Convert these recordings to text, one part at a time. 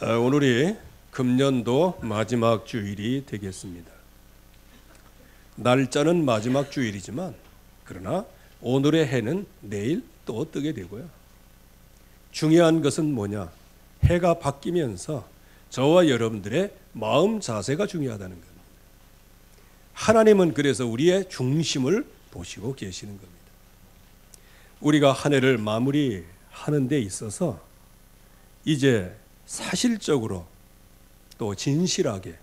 오늘이 금년도 마지막 주일이 되겠습니다. 날짜는 마지막 주일이지만 그러나 오늘의 해는 내일 또 뜨게 되고요. 중요한 것은 뭐냐? 해가 바뀌면서 저와 여러분들의 마음 자세가 중요하다는 겁니다. 하나님은 그래서 우리의 중심을 보시고 계시는 겁니다. 우리가 한 해를 마무리하는 데 있어서 이제 사실적으로 또 진실하게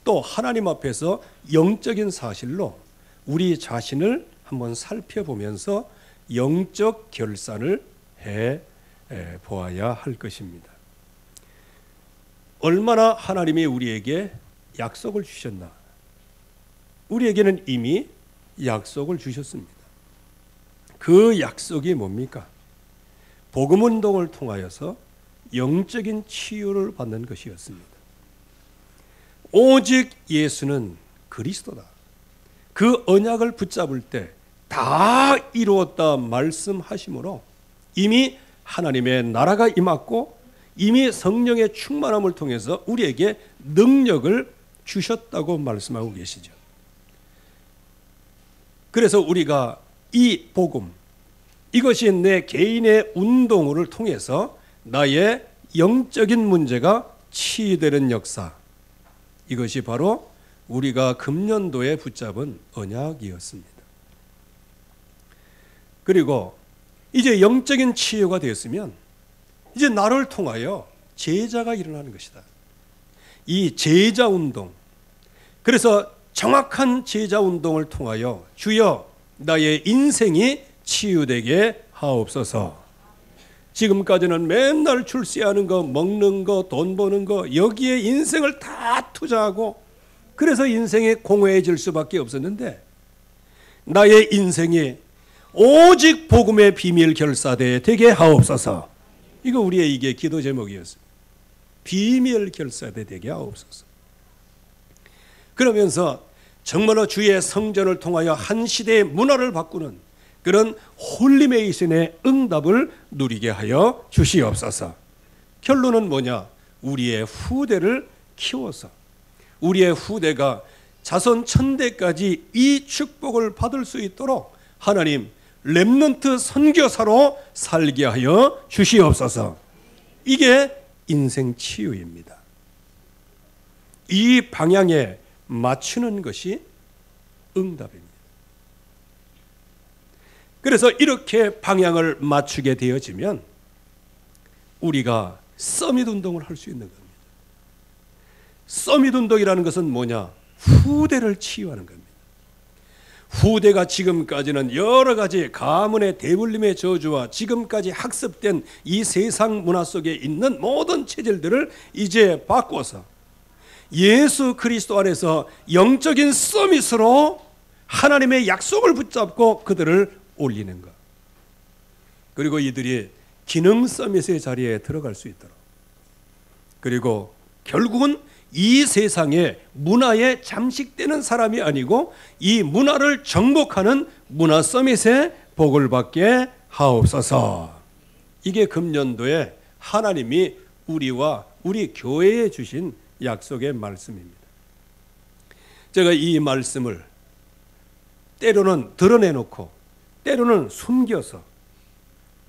또 하나님 앞에서 영적인 사실로 우리 자신을 한번 살펴보면서 영적 결산을 해 보아야 할 것입니다. 얼마나 하나님이 우리에게 약속을 주셨나? 우리에게는 이미 약속을 주셨습니다. 그 약속이 뭡니까? 복음 운동을 통하여서 영적인 치유를 받는 것이었습니다. 오직 예수는 그리스도다. 그 언약을 붙잡을 때 다 이루었다 말씀하심으로 이미 하나님의 나라가 임했고 이미 성령의 충만함을 통해서 우리에게 능력을 주셨다고 말씀하고 계시죠. 그래서 우리가 이 복음, 이것이 내 개인의 운동을 통해서 나의 영적인 문제가 치유되는 역사, 이것이 바로 우리가 금년도에 붙잡은 언약이었습니다. 그리고 이제 영적인 치유가 되었으면 이제 나를 통하여 제자가 일어나는 것이다. 이 제자 운동, 그래서 정확한 제자 운동을 통하여 주여 나의 인생이 치유되게 하옵소서. 지금까지는 맨날 출세하는 거, 먹는 거, 돈 버는 거, 여기에 인생을 다 투자하고 그래서 인생이 공허해질 수밖에 없었는데 나의 인생이 오직 복음의 비밀 결사대에 되게 하옵소서. 이거 우리의 이게 기도 제목이었어요. 비밀 결사대 되게 하옵소서. 그러면서 정말로 주의 성전을 통하여 한 시대의 문화를 바꾸는 그런 홀리메이션의 응답을 누리게 하여 주시옵소서. 결론은 뭐냐? 우리의 후대를 키워서 우리의 후대가 자손 천대까지 이 축복을 받을 수 있도록 하나님 렘넌트 선교사로 살게 하여 주시옵소서. 이게 인생 치유입니다. 이 방향에 맞추는 것이 응답입니다. 그래서 이렇게 방향을 맞추게 되어지면 우리가 서밋 운동을 할 수 있는 겁니다. 서밋 운동이라는 것은 뭐냐? 후대를 치유하는 겁니다. 후대가 지금까지는 여러 가지 가문의 대물림의 저주와 지금까지 학습된 이 세상 문화 속에 있는 모든 체질들을 이제 바꿔서 예수 그리스도 안에서 영적인 서밋으로 하나님의 약속을 붙잡고 그들을 올리는 것. 그리고 이들이 기능 서밋의 자리에 들어갈 수 있도록. 그리고 결국은 이 세상의 문화에 잠식되는 사람이 아니고 이 문화를 정복하는 문화 서밋의 복을 받게 하옵소서. 이게 금년도에 하나님이 우리와 우리 교회에 주신 약속의 말씀입니다. 제가 이 말씀을 때로는 드러내놓고 때로는 숨겨서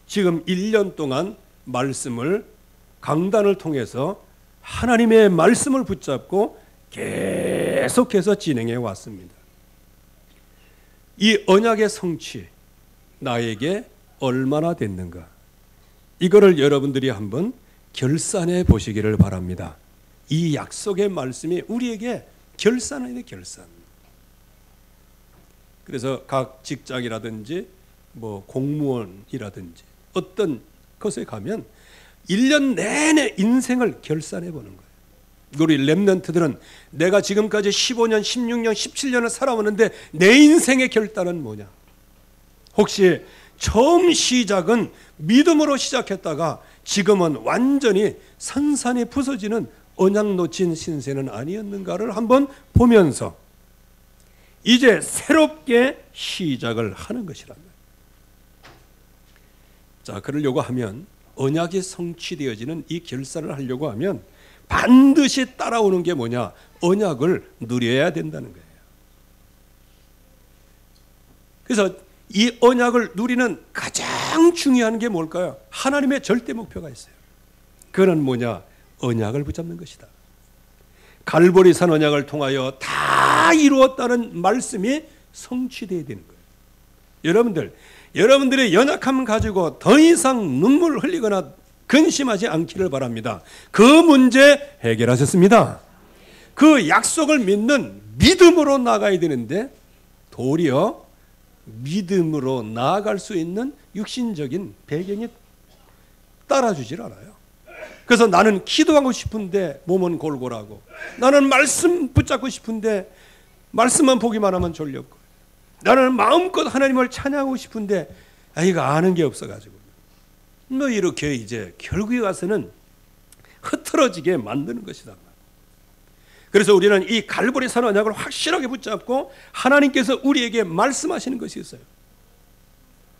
지금 1년 동안 말씀을 강단을 통해서 하나님의 말씀을 붙잡고 계속해서 진행해 왔습니다. 이 언약의 성취 나에게 얼마나 됐는가? 이거를 여러분들이 한번 결산해 보시기를 바랍니다. 이 약속의 말씀이 우리에게 결산이네, 결산. 그래서 각 직장이라든지 뭐 공무원이라든지 어떤 것에 가면 1년 내내 인생을 결산해 보는 거예요. 우리 렘넌트들은 내가 지금까지 15년, 16년, 17년을 살아왔는데 내 인생의 결단은 뭐냐? 혹시 처음 시작은 믿음으로 시작했다가 지금은 완전히 산산이 부서지는 언약 놓친 신세는 아니었는가를 한번 보면서 이제 새롭게 시작을 하는 것이란 말이에요. 자, 그러려고 하면 언약이 성취되어지는 이 결산을 하려고 하면 반드시 따라오는 게 뭐냐? 언약을 누려야 된다는 거예요. 그래서 이 언약을 누리는 가장 중요한 게 뭘까요? 하나님의 절대 목표가 있어요. 그건 뭐냐? 언약을 붙잡는 것이다. 갈보리산 언약을 통하여 다 이루었다는 말씀이 성취되어야 되는 거예요. 여러분들의 연약함 가지고 더 이상 눈물 흘리거나 근심하지 않기를 바랍니다. 그 문제 해결하셨습니다. 그 약속을 믿는 믿음으로 나가야 되는데 도리어 믿음으로 나아갈 수 있는 육신적인 배경이 따라주질 않아요. 그래서 나는 기도하고 싶은데 몸은 골골하고, 나는 말씀 붙잡고 싶은데 말씀만 보기만 하면 졸렸고, 나는 마음껏 하나님을 찬양하고 싶은데 이거 아는 게 없어가지고 뭐 이렇게 이제 결국에 가서는 흐트러지게 만드는 것이다. 그래서 우리는 이 갈보리산 언약을 확실하게 붙잡고 하나님께서 우리에게 말씀하시는 것이 있어요.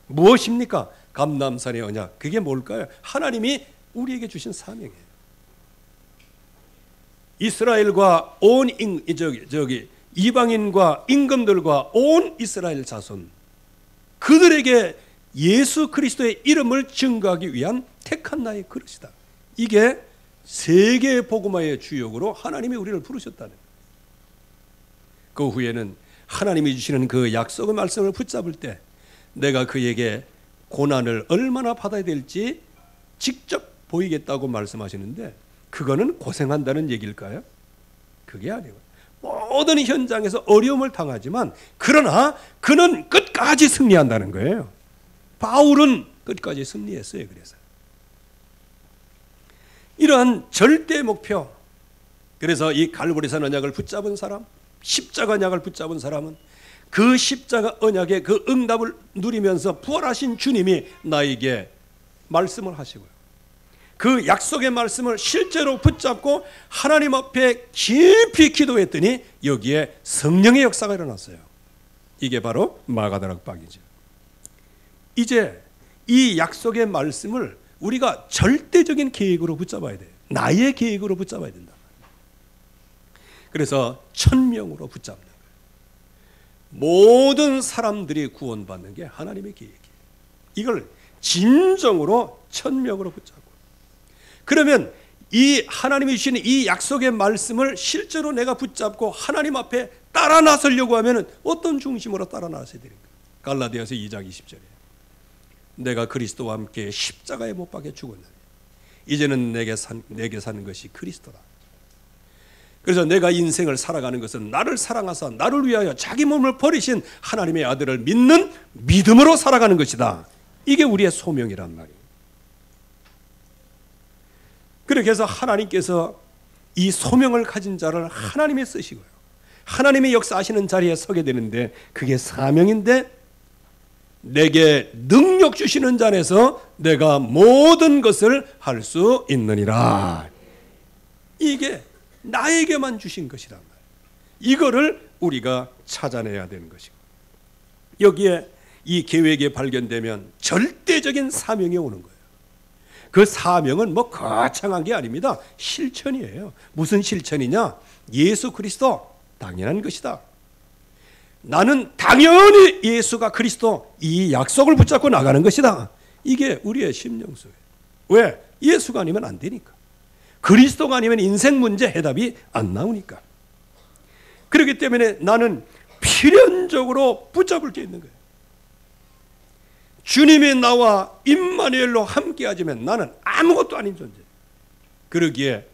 무엇입니까? 감람산의 언약. 그게 뭘까요? 하나님이 우리에게 주신 사명이에요. 이스라엘과 온 이방인과 임금들과 온 이스라엘 자손, 그들에게 예수 그리스도의 이름을 증거하기 위한 택한 나의 그릇이다. 이게 세계 복음화의 주역으로 하나님이 우리를 부르셨다는 거예요. 그 후에는 하나님이 주시는 그 약속의 말씀을 붙잡을 때 내가 그에게 고난을 얼마나 받아야 될지 직접 보이겠다고 말씀하시는데, 그거는 고생한다는 얘기일까요? 그게 아니고 모든 현장에서 어려움을 당하지만 그러나 그는 끝까지 승리한다는 거예요. 바울은 끝까지 승리했어요. 그래서 이러한 절대 목표, 그래서 이 갈보리산 언약을 붙잡은 사람, 십자가 언약을 붙잡은 사람은 그 십자가 언약의 그 응답을 누리면서 부활하신 주님이 나에게 말씀을 하시고요, 그 약속의 말씀을 실제로 붙잡고 하나님 앞에 깊이 기도했더니 여기에 성령의 역사가 일어났어요. 이게 바로 마가다락방이죠. 이제 이 약속의 말씀을 우리가 절대적인 계획으로 붙잡아야 돼요. 나의 계획으로 붙잡아야 된다. 그래서 1000명으로 붙잡는 거예요. 모든 사람들이 구원받는 게 하나님의 계획이에요. 이걸 진정으로 1000명으로 붙잡고, 그러면 이 하나님이 주시는 이 약속의 말씀을 실제로 내가 붙잡고 하나님 앞에 따라 나서려고 하면 어떤 중심으로 따라 나서야 되는가? 갈라디아서 2장 20절에 내가 그리스도와 함께 십자가에 못 박혀 죽었나니 이제는 내게 사는 것이 그리스도라. 그래서 내가 인생을 살아가는 것은 나를 사랑하사 나를 위하여 자기 몸을 버리신 하나님의 아들을 믿는 믿음으로 살아가는 것이다. 이게 우리의 소명이란 말이에요. 그래서 하나님께서 이 소명을 가진 자를 하나님이 쓰시고요, 하나님의 역사하시는 자리에 서게 되는데 그게 사명인데, 내게 능력 주시는 자 안에서 내가 모든 것을 할 수 있느니라. 이게 나에게만 주신 것이란 말이에요. 이거를 우리가 찾아내야 되는 것이고, 여기에 이 계획이 발견되면 절대적인 사명이 오는 거예요. 그 사명은 뭐 거창한 게 아닙니다. 실천이에요. 무슨 실천이냐? 예수 그리스도 당연한 것이다. 나는 당연히 예수가 그리스도 이 약속을 붙잡고 나가는 것이다. 이게 우리의 심령수예요. 왜? 예수가 아니면 안 되니까. 그리스도가 아니면 인생 문제 해답이 안 나오니까. 그렇기 때문에 나는 필연적으로 붙잡을 게 있는 거예요. 주님이 나와 임마누엘로 함께하지만 나는 아무것도 아닌 존재. 그러기에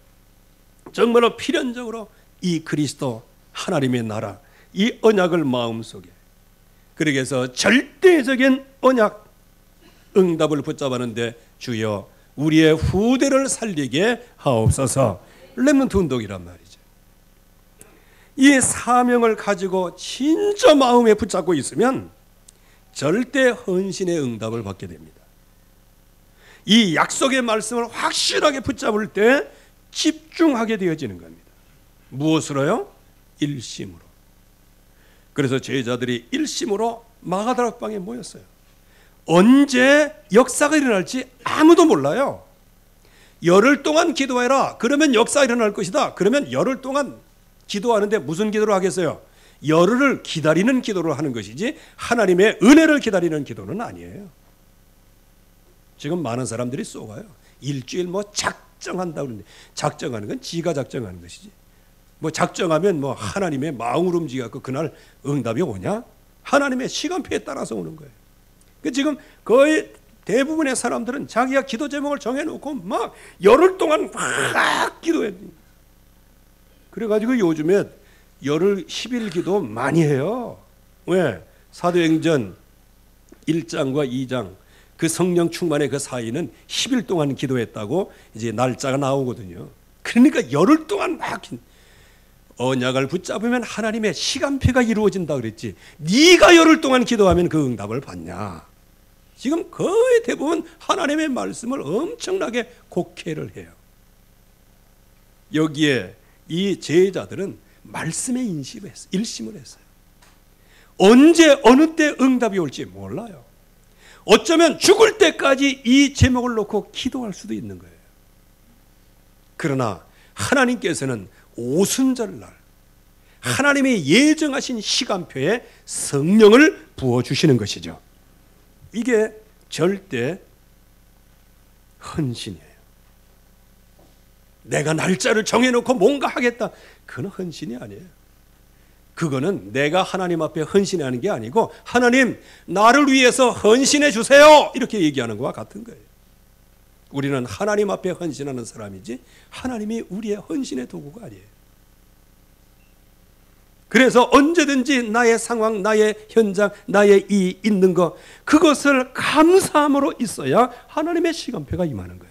정말로 필연적으로 이 그리스도 하나님의 나라, 이 언약을 마음속에, 그러기 위해서 절대적인 언약 응답을 붙잡았는데 주여 우리의 후대를 살리게 하옵소서. 렘넌트 운동이란 말이죠. 이 사명을 가지고 진짜 마음에 붙잡고 있으면 절대 헌신의 응답을 받게 됩니다. 이 약속의 말씀을 확실하게 붙잡을 때 집중하게 되어지는 겁니다. 무엇으로요? 일심으로. 그래서 제자들이 일심으로 마가다락방에 모였어요. 언제 역사가 일어날지 아무도 몰라요. 열흘 동안 기도해라. 그러면 역사가 일어날 것이다. 그러면 열흘 동안 기도하는데 무슨 기도를 하겠어요? 열흘을 기다리는 기도를 하는 것이지 하나님의 은혜를 기다리는 기도는 아니에요. 지금 많은 사람들이 속아요. 일주일 뭐 작정한다 그러는데 작정하는 건 지가 작정하는 것이지. 뭐 작정하면 뭐 하나님의 마음을 움직여서 그날 응답이 오냐? 하나님의 시간표에 따라서 오는 거예요. 지금 거의 대부분의 사람들은 자기가 기도 제목을 정해놓고 막 열흘 동안 막 기도해요. 그래가지고 요즘에 열흘 10일 기도 많이 해요. 왜? 사도행전 1장과 2장 그 성령 충만의 그 사이는 10일 동안 기도했다고 이제 날짜가 나오거든요. 그러니까 열흘 동안 막 언약을 붙잡으면 하나님의 시간표가 이루어진다 그랬지. 네가 열흘 동안 기도하면 그 응답을 받냐? 지금 거의 대부분 하나님의 말씀을 엄청나게 곡해를 해요. 여기에 이 제자들은 말씀에 일심을 했어요. 언제 어느 때 응답이 올지 몰라요. 어쩌면 죽을 때까지 이 제목을 놓고 기도할 수도 있는 거예요. 그러나 하나님께서는 오순절날 하나님의 예정하신 시간표에 성령을 부어주시는 것이죠. 이게 절대 헌신이에요. 내가 날짜를 정해놓고 뭔가 하겠다. 그건 헌신이 아니에요. 그거는 내가 하나님 앞에 헌신하는 게 아니고 하나님 나를 위해서 헌신해 주세요 이렇게 얘기하는 것과 같은 거예요. 우리는 하나님 앞에 헌신하는 사람이지 하나님이 우리의 헌신의 도구가 아니에요. 그래서 언제든지 나의 상황, 나의 현장, 나의 이 있는 것 그것을 감사함으로 있어야 하나님의 시간표가 임하는 거예요.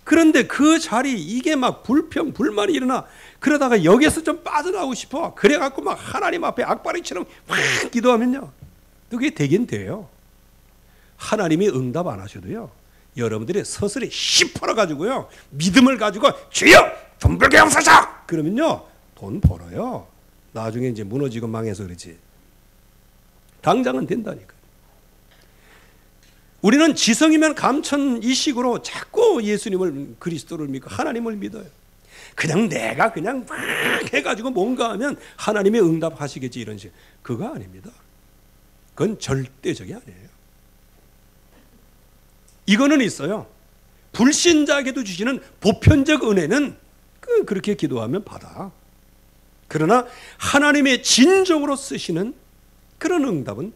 그런데 그 자리 이게 막 불평, 불만이 일어나 그러다가 여기서 좀 빠져나오고 싶어. 그래갖고 막 하나님 앞에 악바리처럼 막 기도하면요. 그게 되긴 돼요. 하나님이 응답 안 하셔도요. 여러분들이 서서히 씹어가지고요. 믿음을 가지고 주여 돈 벌게 하옵소서 그러면요. 돈 벌어요. 나중에 이제 무너지고 망해서 그렇지. 당장은 된다니까. 우리는 지성이면 감천이식으로 자꾸 예수님을 그리스도를 믿고 하나님을 믿어요. 그냥 내가 그냥 막 해가지고 뭔가 하면 하나님이 응답하시겠지 이런 식. 그거 아닙니다. 그건 절대적이 아니에요. 이거는 있어요. 불신자에게도 주시는 보편적 은혜는 그렇게 기도하면 받아. 그러나 하나님의 진정으로 쓰시는 그런 응답은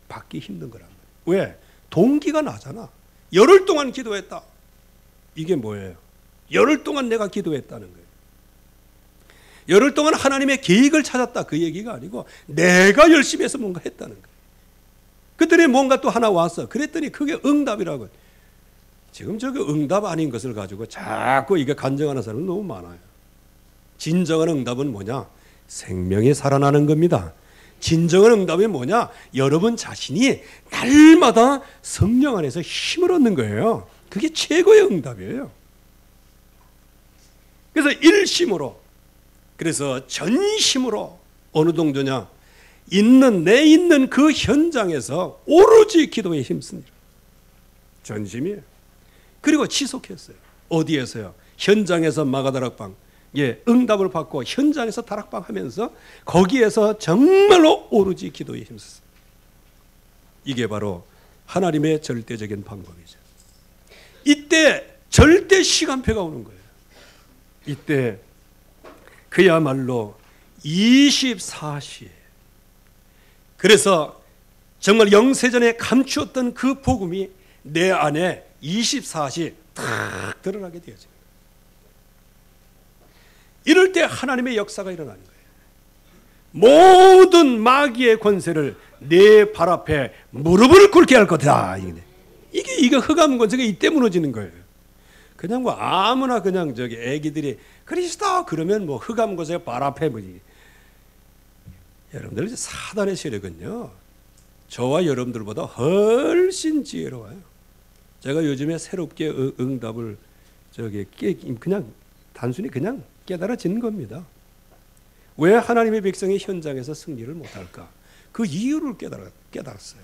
받기 힘든 거란 말이에요. 왜? 동기가 나잖아. 열흘 동안 기도했다. 이게 뭐예요? 열흘 동안 내가 기도했다는 거예요. 열흘 동안 하나님의 계획을 찾았다 그 얘기가 아니고 내가 열심히 해서 뭔가 했다는 거예요. 그랬더니 뭔가 또 하나 왔어. 그랬더니 그게 응답이라고. 지금 저게 응답 아닌 것을 가지고 자꾸 이게 간증하는 사람은 너무 많아요. 진정한 응답은 뭐냐? 생명이 살아나는 겁니다. 진정한 응답이 뭐냐? 여러분 자신이 날마다 성령 안에서 힘을 얻는 거예요. 그게 최고의 응답이에요. 그래서 일심으로, 그래서 전심으로 어느 정도냐? 내 있는 그 현장에서 오로지 기도에 힘씁니다. 전심이에요. 그리고 지속했어요. 어디에서요? 현장에서 마가다락방. 응답을 받고 현장에서 다락방 하면서 거기에서 정말로 오로지 기도에 힘썼어요. 이게 바로 하나님의 절대적인 방법이죠. 이때 절대 시간표가 오는 거예요. 이때 그야말로 24시. 그래서 정말 영세전에 감추었던 그 복음이 내 안에 24시 탁 드러나게 되어집니다. 이럴 때 하나님의 역사가 일어나는 거예요. 모든 마귀의 권세를 내 발 앞에 무릎을 꿇게 할 거다. 이게 흑암 권세가 이때 무너지는 거예요. 그냥 뭐 아무나 그냥 저기 애기들이 그리스도 그러면 뭐 흑암 권세가 발 앞에 뭐지. 여러분들 사단의 세력은요. 저와 여러분들보다 훨씬 지혜로워요. 제가 요즘에 새롭게 응답을 그냥 단순히 그냥 깨달아지는 겁니다. 왜 하나님의 백성이 현장에서 승리를 못할까? 그 이유를 깨달았어요.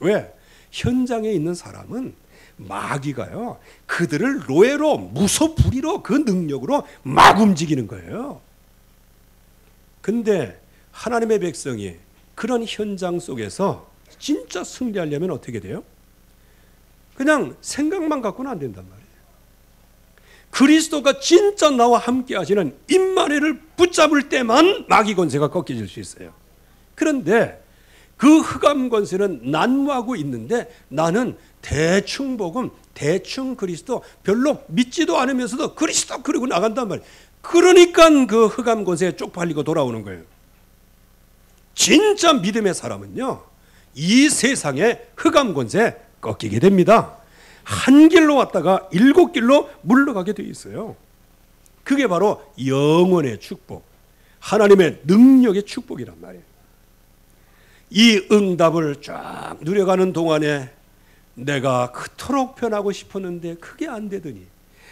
왜? 현장에 있는 사람은 마귀가요, 그들을 노예로 무소불위로 그 능력으로 막 움직이는 거예요. 근데 하나님의 백성이 그런 현장 속에서 진짜 승리하려면 어떻게 돼요? 그냥 생각만 갖고는 안 된단 말이에요. 그리스도가 진짜 나와 함께 하시는 임마누엘을 붙잡을 때만 마귀 권세가 꺾여질 수 있어요. 그런데 그 흑암 권세는 난무하고 있는데 나는 대충 복음, 대충 그리스도 별로 믿지도 않으면서도 그리스도 그러고 나간단 말이에요. 그러니까 그 흑암 권세에 쪽팔리고 돌아오는 거예요. 진짜 믿음의 사람은요, 이 세상에 흑암 권세 꺾이게 됩니다. 한 길로 왔다가 7길로 물러가게 되어 있어요. 그게 바로 영원의 축복, 하나님의 능력의 축복이란 말이에요. 이 응답을 쫙 누려가는 동안에 내가 그토록 변하고 싶었는데 그게 안 되더니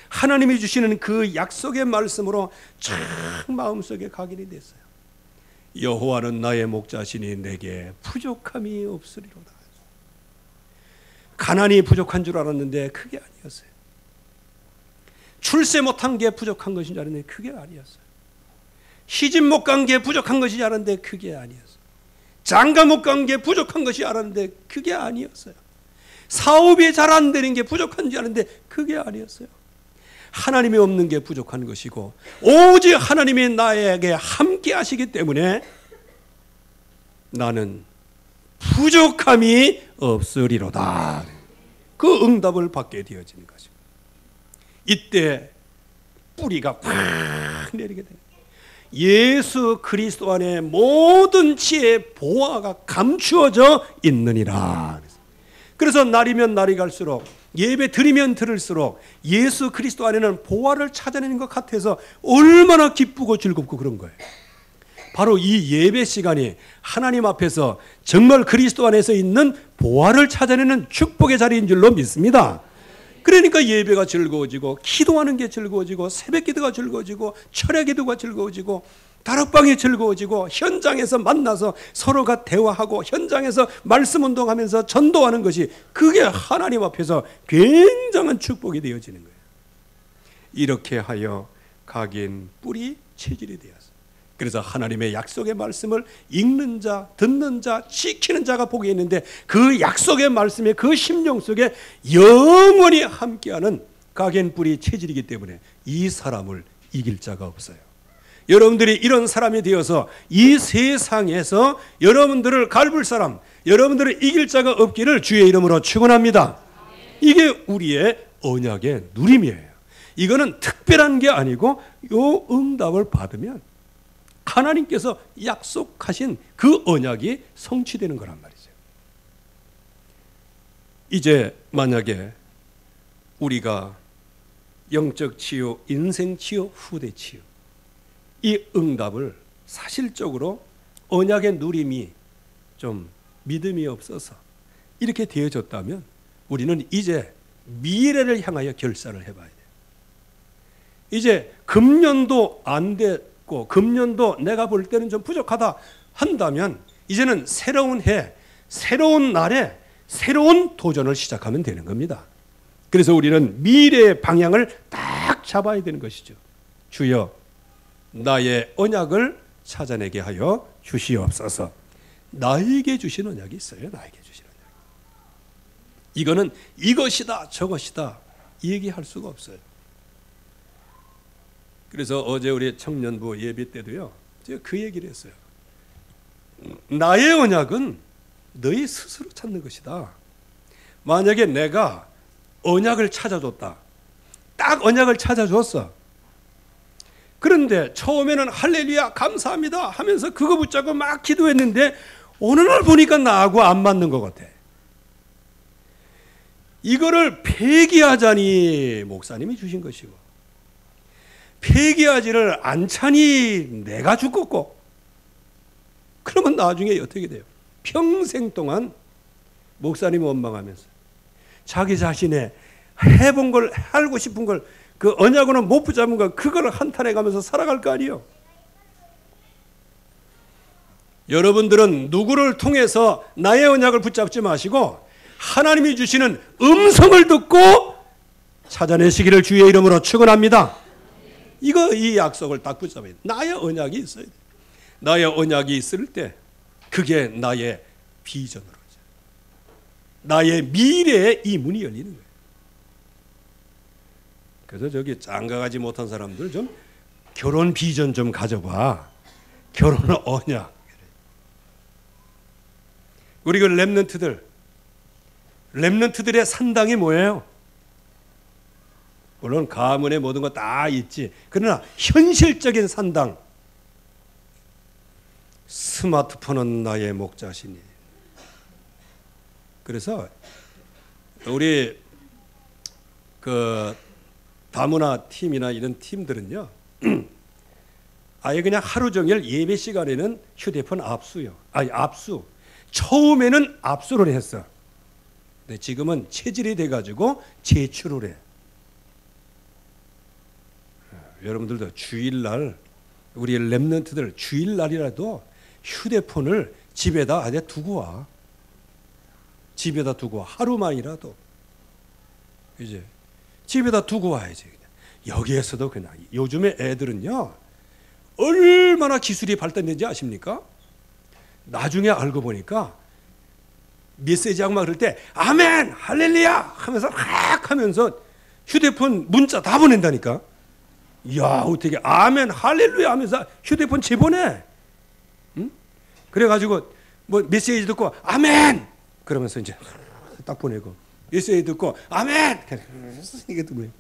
하나님이 주시는 그 약속의 말씀으로 참 마음속에 각인이 됐어요. 여호와는 나의 목자시니 내게 부족함이 없으리로다. 가난이 부족한 줄 알았는데 그게 아니었어요. 출세 못한 게 부족한 것인 줄 알았는데 그게 아니었어요. 시집 못 간 게 부족한 것이 알았는데 그게 아니었어요. 장가 못 간 게 부족한 것이 알았는데 그게 아니었어요. 사업이 잘 안 되는 게 부족한 줄 알았는데 그게 아니었어요. 하나님이 없는 게 부족한 것이고 오직 하나님이 나에게 함께 하시기 때문에 나는 부족함이 없으리로다. 그 응답을 받게 되어지는 것입니다. 이때 뿌리가 확 내리게 됩니다. 예수 그리스도 안에 모든 지혜의 보화가 감추어져 있느니라. 그래서 날이면 날이 갈수록, 예배 드리면 들을수록 예수 그리스도 안에는 보화를 찾아내는 것 같아서 얼마나 기쁘고 즐겁고 그런 거예요. 바로 이 예배 시간이 하나님 앞에서 정말 그리스도 안에서 있는 보화를 찾아내는 축복의 자리인 줄로 믿습니다. 그러니까 예배가 즐거워지고, 기도하는 게 즐거워지고, 새벽 기도가 즐거워지고, 철야 기도가 즐거워지고, 다락방이 즐거워지고, 현장에서 만나서 서로가 대화하고, 현장에서 말씀 운동하면서 전도하는 것이, 그게 하나님 앞에서 굉장한 축복이 되어지는 거예요. 이렇게 하여 각인 뿌리 체질이 되었어요. 그래서 하나님의 약속의 말씀을 읽는 자, 듣는 자, 지키는 자가 복이 있는데, 그 약속의 말씀의 그 심령 속에 영원히 함께하는 각인 뿌리 체질이기 때문에 이 사람을 이길 자가 없어요. 여러분들이 이런 사람이 되어서 이 세상에서 여러분들을 갈불 사람, 여러분들을 이길 자가 없기를 주의 이름으로 축원합니다. 이게 우리의 언약의 누림이에요. 이거는 특별한 게 아니고 요 응답을 받으면 하나님께서 약속하신 그 언약이 성취되는 거란 말이죠. 이제 만약에 우리가 영적 치유, 인생 치유, 후대 치유, 이 응답을 사실적으로 언약의 누림이 좀 믿음이 없어서 이렇게 되어졌다면 우리는 이제 미래를 향하여 결산을 해봐야 돼요. 이제 금년도 안 됐고 금년도 내가 볼 때는 좀 부족하다 한다면 이제는 새로운 해, 새로운 날에 새로운 도전을 시작하면 되는 겁니다. 그래서 우리는 미래의 방향을 딱 잡아야 되는 것이죠. 주여, 나의 언약을 찾아내게 하여 주시옵소서. 나에게 주신 언약이 있어요. 나에게 주신 언약. 이거는 이것이다 저것이다 얘기할 수가 없어요. 그래서 어제 우리 청년부 예배 때도요, 제가 그 얘기를 했어요. 나의 언약은 너희 스스로 찾는 것이다. 만약에 내가 언약을 찾아줬다, 딱 언약을 찾아줬어. 그런데 처음에는 할렐루야 감사합니다 하면서 그거 붙잡고 막 기도했는데 어느 날 보니까 나하고 안 맞는 것 같아. 이거를 폐기하자니 목사님이 주신 것이고, 폐기하지를 않자니 내가 죽었고, 그러면 나중에 어떻게 돼요? 평생 동안 목사님 원망하면서 자기 자신의 해본 걸, 알고 싶은 걸, 그 언약으로는 못 붙잡은 걸, 그걸 한탄해 가면서 살아갈 거 아니에요. 여러분들은 누구를 통해서 나의 언약을 붙잡지 마시고 하나님이 주시는 음성을 듣고 찾아내시기를 주의 이름으로 축원합니다. 이 약속을 딱 붙잡아야 돼. 나의 언약이 있어야 돼. 나의 언약이 있을 때 그게 나의 비전으로, 나의 미래에 이 문이 열리는 거예요. 그래서 저기 장가가지 못한 사람들 좀 결혼 비전 좀 가져봐. 결혼 언약. 우리 그 렘넌트들의 산당이 뭐예요? 물론 가문의 모든 거 다 있지. 그러나 현실적인 산당. 스마트폰은 나의 목자시니. 그래서 우리 그 다문화 팀이나 이런 팀들은요, 아예 그냥 하루 종일 예배 시간에는 휴대폰 압수요. 압수. 처음에는 압수를 했어. 근데 지금은 체질이 돼가지고 제출을 해. 여러분들도 주일날, 우리 렘넌트들 주일날이라도 휴대폰을 집에다 아예 두고 와. 집에다 두고 와. 하루만이라도. 이제 집에다 두고 와야지. 여기에서도 그냥 요즘에 애들은요, 얼마나 기술이 발달된지 아십니까? 나중에 알고 보니까 메시지하고 막 그럴 때 아멘 할렐루야 하면서 막 하면서 휴대폰 문자 다 보낸다니까. 이야, 어떻게 아멘 할렐루야 하면서 휴대폰 재보내. 응? 그래가지고 뭐 메시지 듣고 아멘 그러면서 이제 딱 보내고, 메시지 듣고 아멘 이게 또 뭐예요?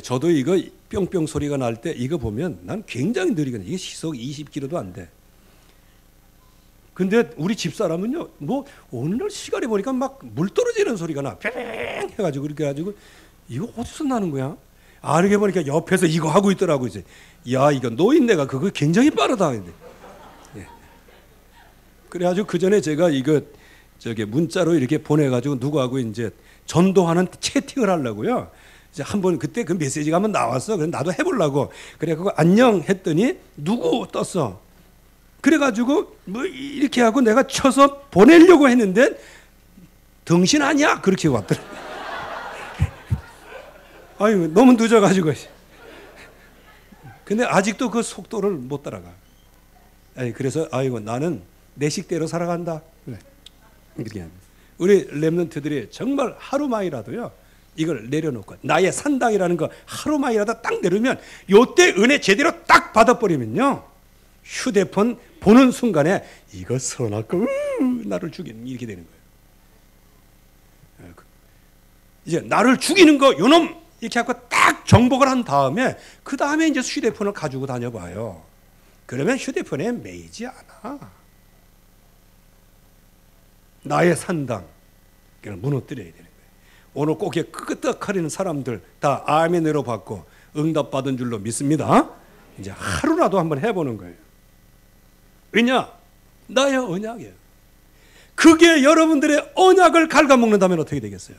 저도 이거 뿅뿅 소리가 날 때 이거 보면 난 굉장히 느리거든요. 이게 시속 20km도 안 돼. 근데 우리 집사람은요, 뭐 오늘 시간에 보니까 막 물 떨어지는 소리가 나. 뿅 해가지고 그렇게 해가지고 이거 어디서 나는 거야? 알게 보니까 옆에서 이거 하고 있더라고. 이제 야, 이거 노인네가 그거 굉장히 빠르다. 예. 그래가지고 그 전에 제가 이거 저기 문자로 이렇게 보내가지고 누구하고 이제 전도하는 채팅을 하려고요. 이제 한번 그때 그 메시지가 한번 나왔어. 그래서 나도 해보려고. 그래 그거 안녕 했더니 누구 떴어. 그래가지고 뭐 이렇게 하고 내가 쳐서 보내려고 했는데 등신 아니야? 그렇게 왔더라. 아유, 너무 늦어가지고. 근데 아직도 그 속도를 못 따라가. 그래서 아이고 나는 내 식대로 살아간다. 이렇게 합니다. 우리 렘넌트들이 정말 하루만이라도요, 이걸 내려놓고 나의 산당이라는 거 하루만이라도 딱 내려면, 요때 은혜 제대로 딱 받아버리면요, 휴대폰 보는 순간에 이거 선악고 나를 죽이는, 이렇게 되는 거예요. 이제 나를 죽이는 거 요놈 이렇게 하고 딱 정복을 한 다음에 그 다음에 이제 휴대폰을 가지고 다녀봐요. 그러면 휴대폰에 매이지 않아. 나의 산당 무너뜨려야 되는 거예요. 오늘 꼭 이렇게 끄떡거리는 사람들 다 아멘으로 받고 응답받은 줄로 믿습니다. 이제 하루라도 한번 해보는 거예요. 왜냐? 나의 언약이에요. 그게 여러분들의 언약을 갉아먹는다면 어떻게 되겠어요?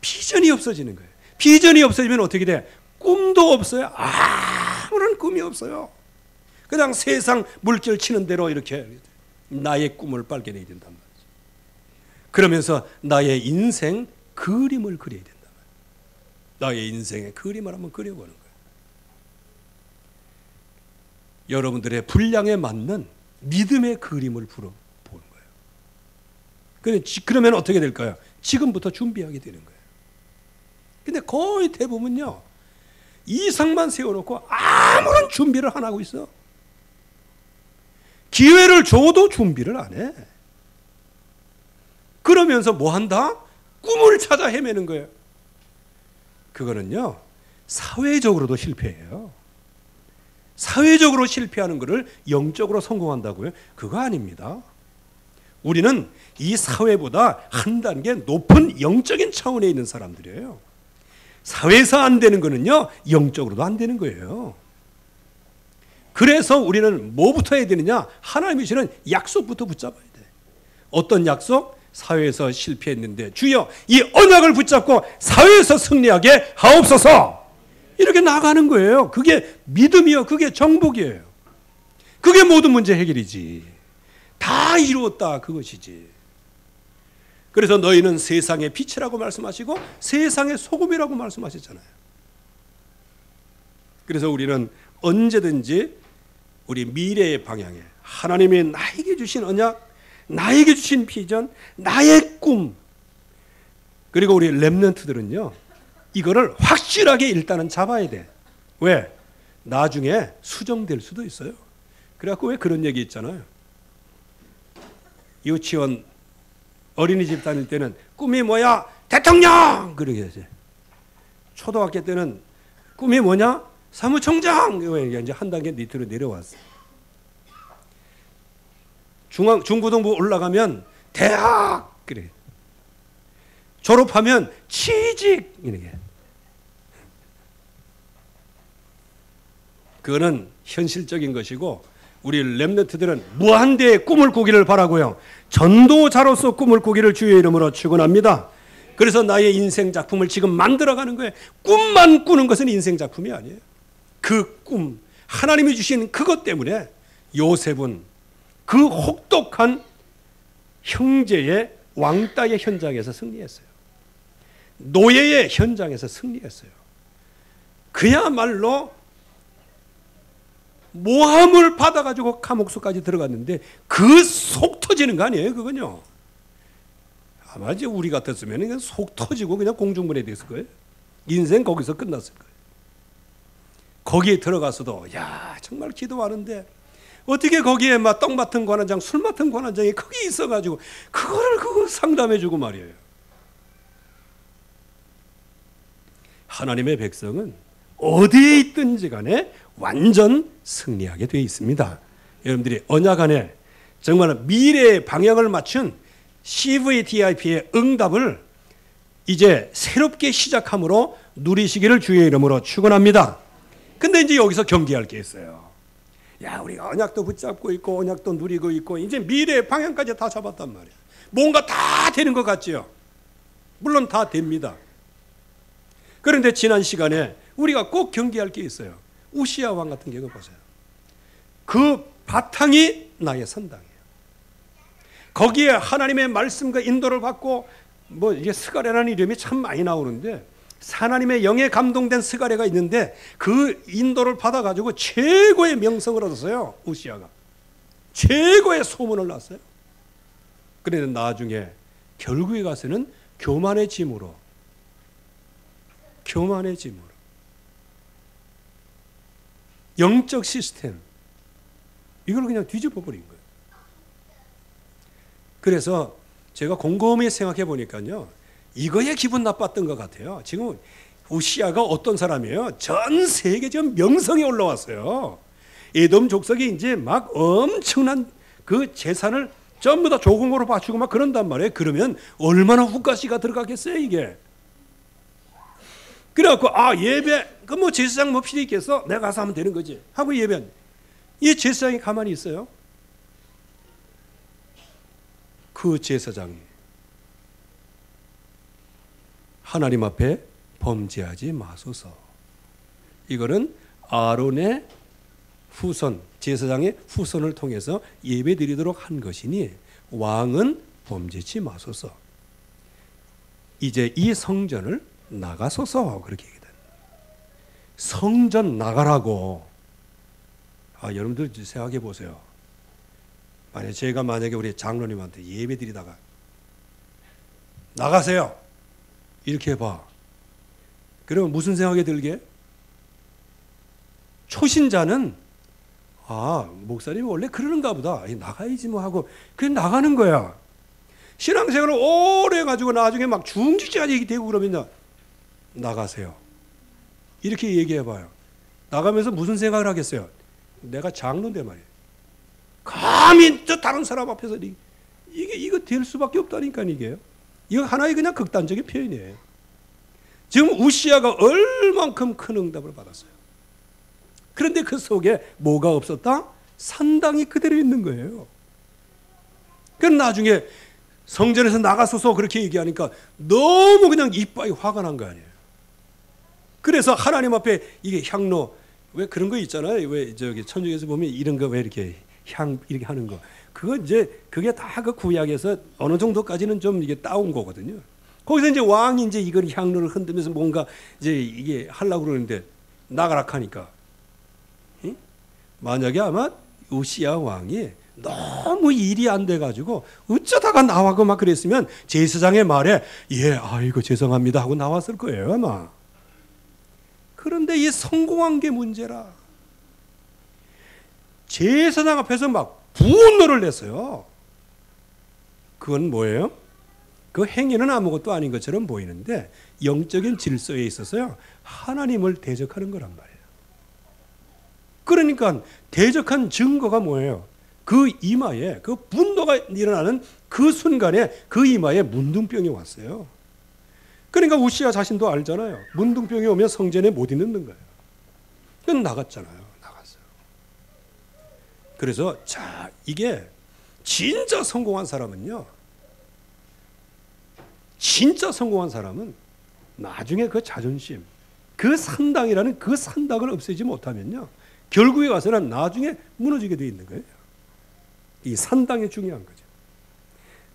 비전이 없어지는 거예요. 비전이 없어지면 어떻게 돼? 꿈도 없어요. 아무런 꿈이 없어요. 그냥 세상 물결 치는 대로 이렇게 나의 꿈을 발견해야 된단 말이죠. 그러면서 나의 인생 그림을 그려야 된단 말이에요. 나의 인생의 그림을 한번 그려보는 거예요. 여러분들의 분량에 맞는 믿음의 그림을 보는 거예요. 그러면 어떻게 될까요? 지금부터 준비하게 되는 거예요. 근데 거의 대부분요, 이상만 세워놓고 아무런 준비를 안 하고 있어. 기회를 줘도 준비를 안 해. 그러면서 뭐 한다? 꿈을 찾아 헤매는 거예요. 그거는요, 사회적으로도 실패해요. 사회적으로 실패하는 것을 영적으로 성공한다고요? 그거 아닙니다. 우리는 이 사회보다 한 단계 높은 영적인 차원에 있는 사람들이에요. 사회에서 안 되는 거는요, 영적으로도 안 되는 거예요. 그래서 우리는 뭐부터 해야 되느냐? 하나님이 주시는 약속부터 붙잡아야 돼. 어떤 약속? 사회에서 실패했는데 주여 이 언약을 붙잡고 사회에서 승리하게 하옵소서. 이렇게 나가는 거예요. 그게 믿음이요, 그게 정복이에요. 그게 모든 문제 해결이지. 다 이루었다, 그것이지. 그래서 너희는 세상의 빛이라고 말씀하시고 세상의 소금이라고 말씀하셨잖아요. 그래서 우리는 언제든지 우리 미래의 방향에 하나님이 나에게 주신 언약, 나에게 주신 비전, 나의 꿈, 그리고 우리 렘넌트들은요 이거를 확실하게 일단은 잡아야 돼. 왜? 나중에 수정될 수도 있어요. 그래갖고 왜 그런 얘기 있잖아요. 유치원 어린이집 다닐 때는 꿈이 뭐야? 대통령! 그러게 하지. 초등학교 때는 꿈이 뭐냐? 사무총장! 이제 한 단계 밑으로 내려왔어. 중고등부 올라가면 대학! 그래. 졸업하면 취직! 이렇게. 그거는 현실적인 것이고 우리 렘넌트들은 무한대의 꿈을 꾸기를 바라고요. 전도자로서 꿈을 꾸기를 주의 이름으로 축원합니다. 그래서 나의 인생 작품을 지금 만들어가는 거예요. 꿈만 꾸는 것은 인생 작품이 아니에요. 그 꿈, 하나님이 주신 그것 때문에 요셉은 그 혹독한 형제의 왕따의 현장에서 승리했어요. 노예의 현장에서 승리했어요. 그야말로 모함을 받아가지고 감옥소까지 들어갔는데 그 속 터지는 거 아니에요, 그건요. 아마 이제 우리 같았으면 그냥 속 터지고 그냥 공중분해 됐을 거예요. 인생 거기서 끝났을 거예요. 거기에 들어가서도 야 정말 기도하는데 어떻게 거기에 막 떡 맡은 관원장, 술 맡은 관원장이 거기 있어가지고 그거를 그거 상담해주고 말이에요. 하나님의 백성은 어디에 있든지 간에 완전 승리하게 되어 있습니다. 여러분들이 언약 안에 정말 미래의 방향을 맞춘 CVDIP의 응답을 이제 새롭게 시작함으로 누리시기를 주의 이름으로 축원합니다. 근데 이제 여기서 경계할 게 있어요. 야, 우리가 언약도 붙잡고 있고 언약도 누리고 있고 이제 미래의 방향까지 다 잡았단 말이에요. 뭔가 다 되는 것 같지요? 물론 다 됩니다. 그런데 지난 시간에 우리가 꼭 경계할 게 있어요. 우시야 왕 같은 경우 보세요. 그 바탕이 나의 선당이에요. 거기에 하나님의 말씀과 인도를 받고 뭐 이게 스가랴라는 이름이 참 많이 나오는데 하나님의 영에 감동된 스가랴가 있는데 그 인도를 받아가지고 최고의 명성을 얻었어요. 우시야가 최고의 소문을 났어요. 그런데 나중에 결국에 가서는 교만해짐으로 영적 시스템 이걸 그냥 뒤집어 버린 거예요. 그래서 제가 곰곰이 생각해 보니까요, 이거에 기분 나빴던 것 같아요. 지금 우시야가 어떤 사람이에요? 전 세계적 명성에 올라왔어요. 에돔 족속이 이제 막 엄청난 그 재산을 전부 다 조공으로 바치고 막 그런단 말이에요. 그러면 얼마나 후가시가 들어가겠어요, 이게. 그래갖고 예배 그 뭐 제사장 뭐 필요 있겠어? 내가 가서 하면 되는 거지 하고 예배한 이 제사장이 가만히 있어요. 그 제사장이 하나님 앞에 범죄하지 마소서. 이거는 아론의 후손, 제사장의 후손을 통해서 예배드리도록 한 것이니 왕은 범죄치 마소서. 이제 이 성전을 나가소서 그렇게 얘기합니다. 성전 나가라고. 여러분들 생각해 보세요. 만약에 우리 장로님한테 예배 드리다가 나가세요 이렇게 해봐. 그러면 무슨 생각이 들게? 초신자는 목사님이 원래 그러는가 보다. 나가야지 뭐 하고 그냥 나가는 거야. 신앙생활을 오래 해가지고 나중에 막 중직자까지 되고 그러면 나가세요. 이렇게 얘기해봐요. 나가면서 무슨 생각을 하겠어요? 내가 장로인데 말이에요. 감히 저 다른 사람 앞에서 이거 될 수밖에 없다니까 이게요. 이거 하나의 그냥 극단적인 표현이에요. 지금 우시야가 얼만큼 큰 응답을 받았어요. 그런데 그 속에 뭐가 없었다? 산당이 그대로 있는 거예요. 그럼 나중에 성전에서 나가소서 그렇게 얘기하니까 너무 그냥 이빨이 화가 난 거 아니에요. 그래서 하나님 앞에 이게 향로 왜 그런 거 있잖아요. 왜 저기 천주교에서 보면 이런 거 왜 이렇게 향 이렇게 하는 거 그게 다 그 구약에서 어느 정도까지는 좀 이게 따온 거거든요. 거기서 이제 왕이 이제 이걸 향로를 흔들면서 뭔가 이제 이게 하려고 그러는데 나가라 하니까, 만약에 아마 우시야 왕이 너무 일이 안 돼가지고 어쩌다가 나와고 막 그랬으면 제사장의 말에 아이고 죄송합니다 하고 나왔을 거예요 아마. 그런데 이 성공한 게 문제라. 제사장 앞에서 막 분노를 냈어요. 그건 뭐예요? 그 행위는 아무것도 아닌 것처럼 보이는데 영적인 질서에 있어서요 하나님을 대적하는 거란 말이에요. 그러니까 대적한 증거가 뭐예요? 그 이마에 그 분노가 일어나는 그 순간에 그 이마에 문둥병이 왔어요. 그러니까 우시야 자신도 알잖아요. 문둥병이 오면 성전에 못 있는 거예요. 그건 나갔잖아요. 나갔어요. 그래서 자, 이게 진짜 성공한 사람은요, 진짜 성공한 사람은 나중에 그 자존심, 그 산당이라는 그 산당을 없애지 못하면요 결국에 가서는 나중에 무너지게 되어 있는 거예요. 이 산당이 중요한 거죠.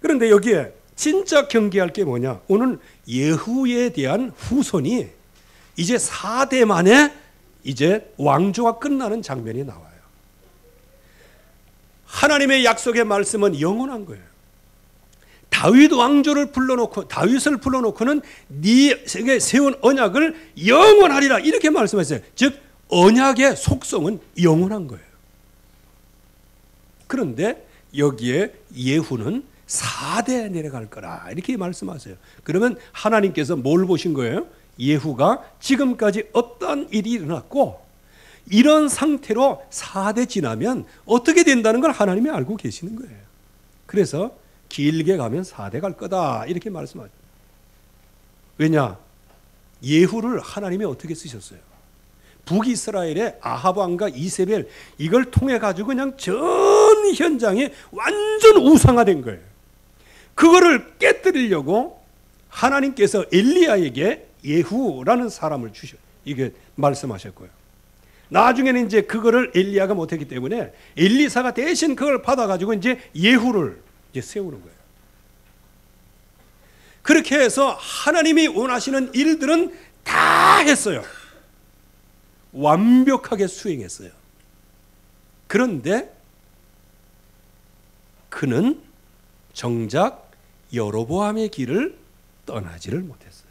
그런데 여기에 진짜 경계할 게 뭐냐? 오늘 예후에 대한 후손이 이제 4대 만에 이제 왕조가 끝나는 장면이 나와요. 하나님의 약속의 말씀은 영원한 거예요. 다윗 왕조를 불러놓고 다윗을 불러놓고는 네에게 세운 언약을 영원하리라 이렇게 말씀하셨어요. 즉 언약의 속성은 영원한 거예요. 그런데 여기에 예후는 4대 내려갈 거라 이렇게 말씀하세요. 그러면 하나님께서 뭘 보신 거예요? 예후가 지금까지 어떤 일이 일어났고 이런 상태로 4대 지나면 어떻게 된다는 걸 하나님이 알고 계시는 거예요. 그래서 길게 가면 4대 갈 거다 이렇게 말씀하죠. 왜냐? 예후를 하나님이 어떻게 쓰셨어요? 북이스라엘의 아합 왕과 이세벨 이걸 통해 가지고 그냥 전 현장이 완전 우상화된 거예요. 그거를 깨뜨리려고 하나님께서 엘리야에게 예후라는 사람을 이게 말씀하셨고요. 나중에는 이제 그거를 엘리야가 못했기 때문에 엘리사가 대신 그걸 받아가지고 이제 예후를 이제 세우는 거예요. 그렇게 해서 하나님이 원하시는 일들은 다 했어요. 완벽하게 수행했어요. 그런데 그는 정작 여로보암의 길을 떠나지를 못했어요.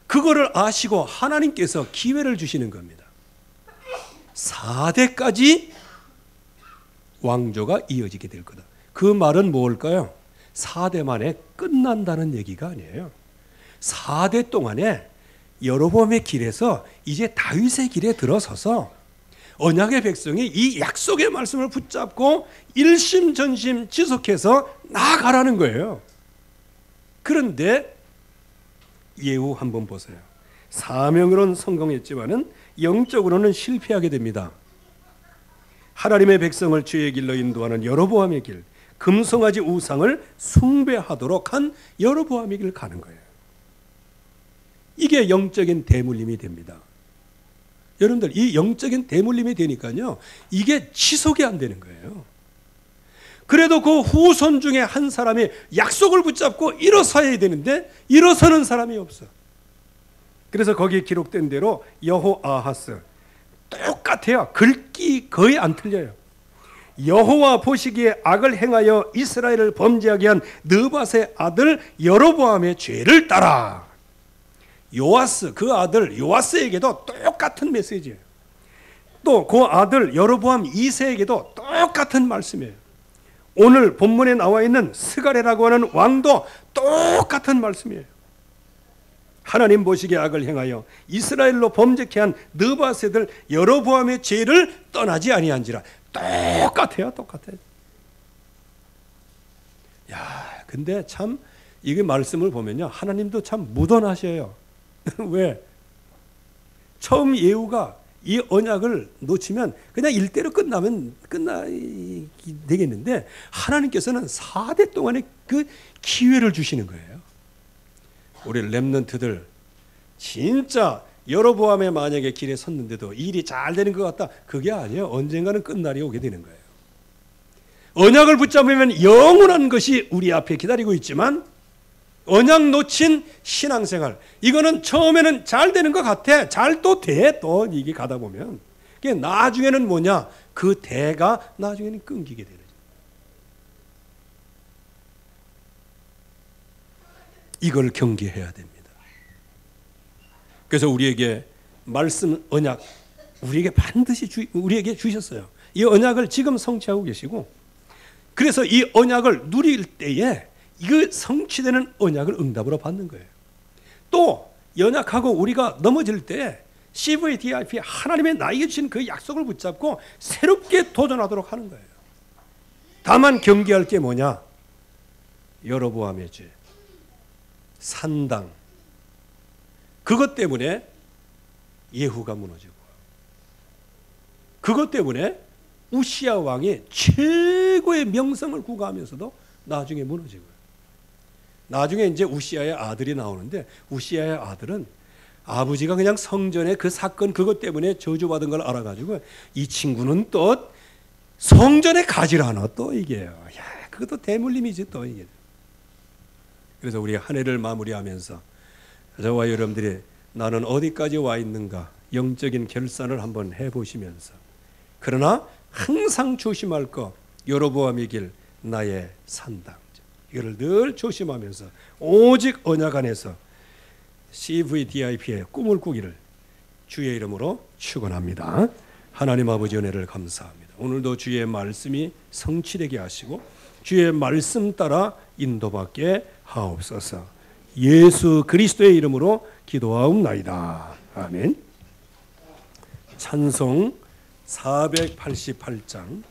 그거를 아시고 하나님께서 기회를 주시는 겁니다. 4대까지 왕조가 이어지게 될 거다. 그 말은 뭘까요? 4대 만에 끝난다는 얘기가 아니에요. 4대 동안에 여로보암의 길에서 이제 다윗의 길에 들어서서 언약의 백성이 이 약속의 말씀을 붙잡고 일심전심 지속해서 나아가라는 거예요. 그런데 예후 한번 보세요. 사명으로는 성공했지만은 영적으로는 실패하게 됩니다. 하나님의 백성을 주의 길로 인도하는 여로보암의 길, 금송아지 우상을 숭배하도록 한 여로보암의 길을 가는 거예요. 이게 영적인 대물림이 됩니다. 여러분들 이 영적인 대물림이 되니까요 이게 지속이 안 되는 거예요. 그래도 그 후손 중에 한 사람이 약속을 붙잡고 일어서야 되는데 일어서는 사람이 없어. 그래서 거기에 기록된 대로 여호아하스 똑같아요. 글귀 거의 안 틀려요. 여호와 보시기에 악을 행하여 이스라엘을 범죄하게 한 느밧의 아들 여로보암의 죄를 따라. 요아스 그 아들 요아스에게도 똑같은 메시지예요. 또 그 아들 여로보암 2세에게도 똑같은 말씀이에요. 오늘 본문에 나와 있는 스가랴라고 하는 왕도 똑같은 말씀이에요. 하나님 보시기에 악을 행하여 이스라엘로 범죄케 한 느밧애들 여로보암의 죄를 떠나지 아니한지라. 똑같아요. 똑같아요. 야, 근데 참 이게 말씀을 보면요 하나님도 참 무던하셔요. 왜? 처음 예후가 이 언약을 놓치면 그냥 일대로 끝나면 되겠는데 하나님께서는 4대 동안의 그 기회를 주시는 거예요. 우리 렘넌트들 진짜 여로보암의 만약에 길에 섰는데도 일이 잘 되는 것 같다. 그게 아니에요. 언젠가는 끝날이 오게 되는 거예요. 언약을 붙잡으면 영원한 것이 우리 앞에 기다리고 있지만 언약 놓친 신앙생활, 이거는 처음에는 잘 되는 것 같아. 잘 또 돼. 또 이게 가다 보면 그게 나중에는 뭐냐? 그 대가 나중에는 끊기게 되는. 이걸 경계해야 됩니다. 그래서 우리에게 말씀 언약, 우리에게 반드시 우리에게 주셨어요. 이 언약을 지금 성취하고 계시고, 그래서 이 언약을 누릴 때에 이 성취되는 언약을 응답으로 받는 거예요. 또 연약하고 우리가 넘어질 때 CVDIP, 하나님의 나에게 주신 그 약속을 붙잡고 새롭게 도전하도록 하는 거예요. 다만 경계할 게 뭐냐? 여로보암의 죄, 산당, 그것 때문에 예후가 무너지고, 그것 때문에 우시야 왕이 최고의 명성을 구가하면서도 나중에 무너지고, 나중에 이제 우시야의 아들이 나오는데, 우시야의 아들은 아버지가 그냥 성전에 그 사건 그것 때문에 저주받은 걸 알아가지고 이 친구는 또 성전에 가지를 않아. 또 이게요. 야, 그것도 대물림이지 또 이게. 그래서 우리 한 해를 마무리하면서 저와 여러분들이 나는 어디까지 와 있는가 영적인 결산을 한번 해보시면서, 그러나 항상 조심할 거 여로보암의 길 나의 산당, 이걸 늘 조심하면서 오직 언약 안에서 CVDIP의 꿈을 꾸기를 주의 이름으로 축원합니다. 하나님 아버지 은혜를 감사합니다. 오늘도 주의 말씀이 성취되게 하시고 주의 말씀 따라 인도받게 하옵소서. 예수 그리스도의 이름으로 기도하옵나이다. 아멘. 찬송 488장